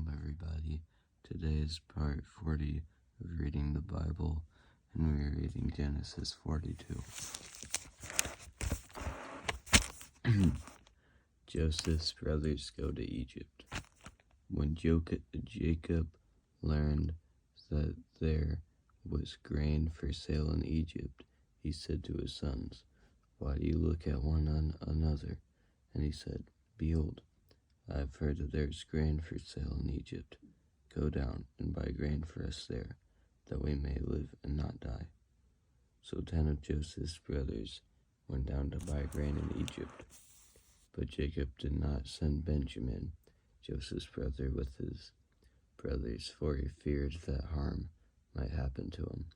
Shalom, everybody. Today is part 40 of reading the Bible, and we are reading Genesis 42. Joseph's brothers go to Egypt. When Jacob learned that there was grain for sale in Egypt, he said to his sons, "Why do you look at one another?" And he said, "Behold, I have heard that there is grain for sale in Egypt. Go down and buy grain for us there, that we may live and not die." So 10 of Joseph's brothers went down to buy grain in Egypt. But Jacob did not send Benjamin, Joseph's brother, with his brothers, for he feared that harm might happen to him.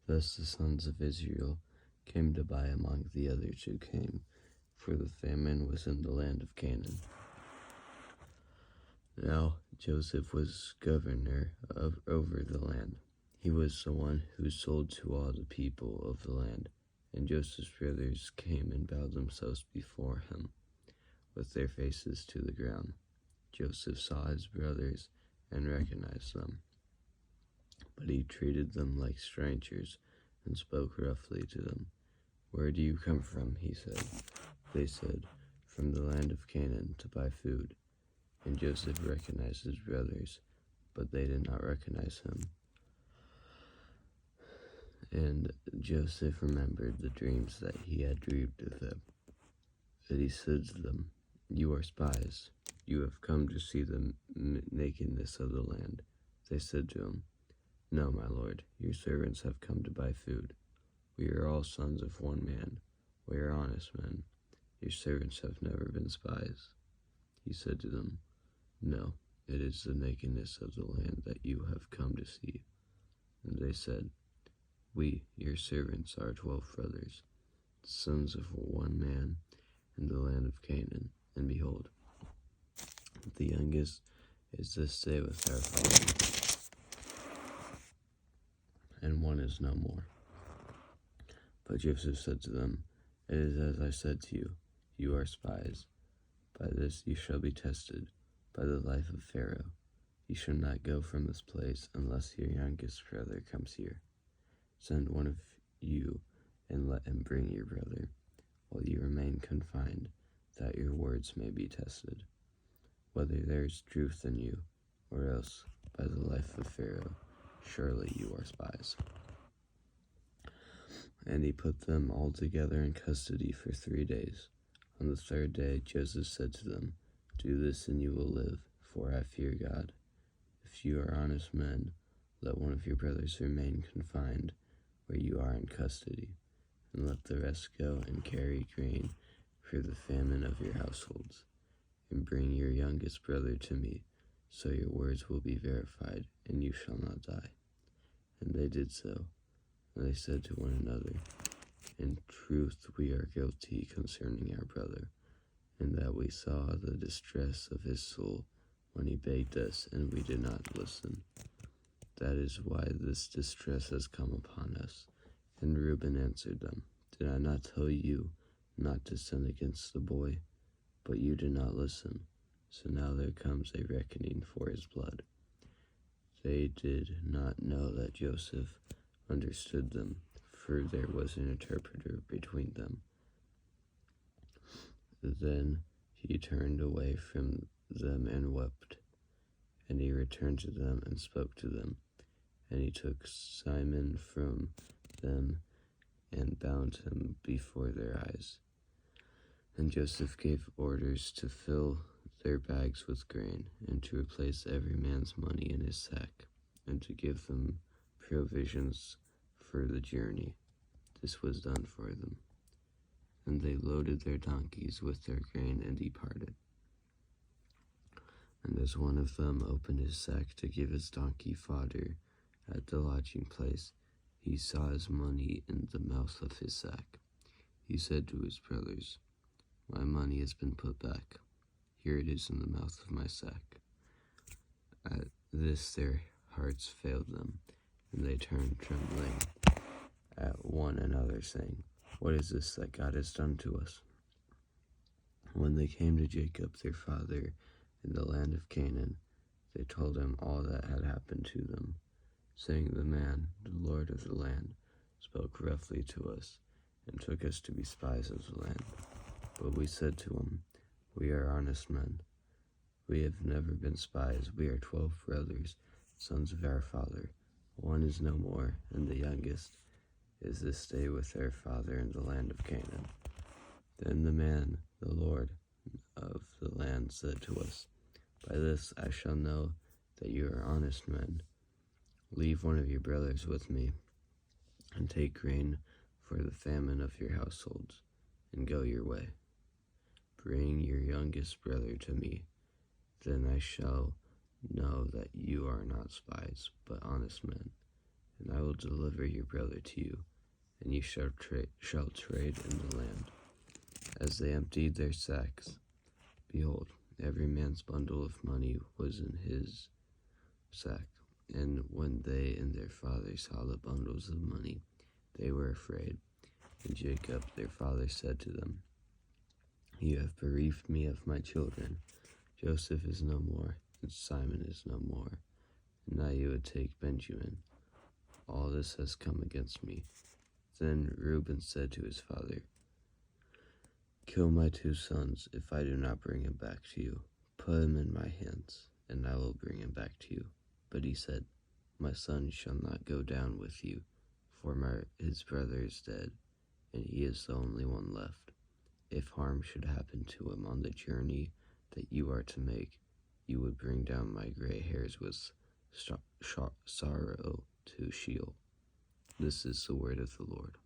Thus the sons of Israel came to buy among the others who came, for the famine was in the land of Canaan. Now Joseph was governor over the land. He was the one who sold to all the people of the land. And Joseph's brothers came and bowed themselves before him, with their faces to the ground. Joseph saw his brothers and recognized them, but he treated them like strangers and spoke roughly to them. "Where do you come from?" he said. They said, "From the land of Canaan, to buy food." And Joseph recognized his brothers, but they did not recognize him. And Joseph remembered the dreams that he had dreamed of them. And he said to them, "You are spies. You have come to see the nakedness of the land." They said to him, "No, my lord, your servants have come to buy food. We are all sons of one man. We are honest men. Your servants have never been spies." He said to them, "No, it is the nakedness of the land that you have come to see." And they said, "We, your servants, are 12 brothers, the sons of one man in the land of Canaan. And behold, the youngest is this day with our father, and one is no more." But Joseph said to them, "It is as I said to you, you are spies. By this you shall be tested, by the life of Pharaoh. You shall not go from this place unless your youngest brother comes here. Send one of you and let him bring your brother, while you remain confined, that your words may be tested, whether there is truth in you, or else, by the life of Pharaoh, surely you are spies." And he put them all together in custody for 3 days. On the 3rd day Joseph said to them, "Do this and you will live, for I fear God. If you are honest men, let one of your brothers remain confined where you are in custody, and let the rest go and carry grain for the famine of your households. And bring your youngest brother to me, so your words will be verified, and you shall not die." And they did so. And they said to one another, "In truth we are guilty concerning our brother, in that we saw the distress of his soul when he begged us, and we did not listen. That is why this distress has come upon us." And Reuben answered them, "Did I not tell you not to sin against the boy? But you did not listen. So now there comes a reckoning for his blood." They did not know that Joseph understood them, for there was an interpreter between them. Then he turned away from them and wept. And he returned to them and spoke to them. And he took Simon from them and bound him before their eyes. And Joseph gave orders to fill their bags with grain, and to replace every man's money in his sack, and to give them provisions for the journey. This was done for them. And they loaded their donkeys with their grain and departed. And as one of them opened his sack to give his donkey fodder at the lodging place, he saw his money in the mouth of his sack. He said to his brothers, "My money has been put back. Here it is in the mouth of my sack." At this their hearts failed them, and they turned trembling at one another, saying, "What is this that God has done to us?" When they came to Jacob their father in the land of Canaan. They told him all that had happened to them, saying, "The man, the Lord of the land, spoke roughly to us and took us to be spies of the land." But we said to him, "We are honest men. We have never been spies. We are 12 brothers, sons of our father. One is no more, and the youngest is this day with their father in the land of Canaan." Then the man, the Lord of the land, said to us, "By this I shall know that you are honest men. Leave one of your brothers with me, and take grain for the famine of your households, and go your way. Bring your youngest brother to me. Then I shall know that you are not spies, but honest men, and I will deliver your brother to you, and you shall trade in the land." As they emptied their sacks, behold, every man's bundle of money was in his sack. And when they and their father saw the bundles of money, they were afraid. And Jacob their father said to them, "You have bereaved me of my children. Joseph is no more, and Simon is no more, and now you would take Benjamin. All this has come against me." Then Reuben said to his father, "Kill my 2 sons if I do not bring him back to you. Put him in my hands, and I will bring him back to you." But he said, "My son shall not go down with you, for his brother is dead, and he is the only one left. If harm should happen to him on the journey that you are to make, you would bring down my gray hairs with sorrow to Sheol." This is the word of the Lord.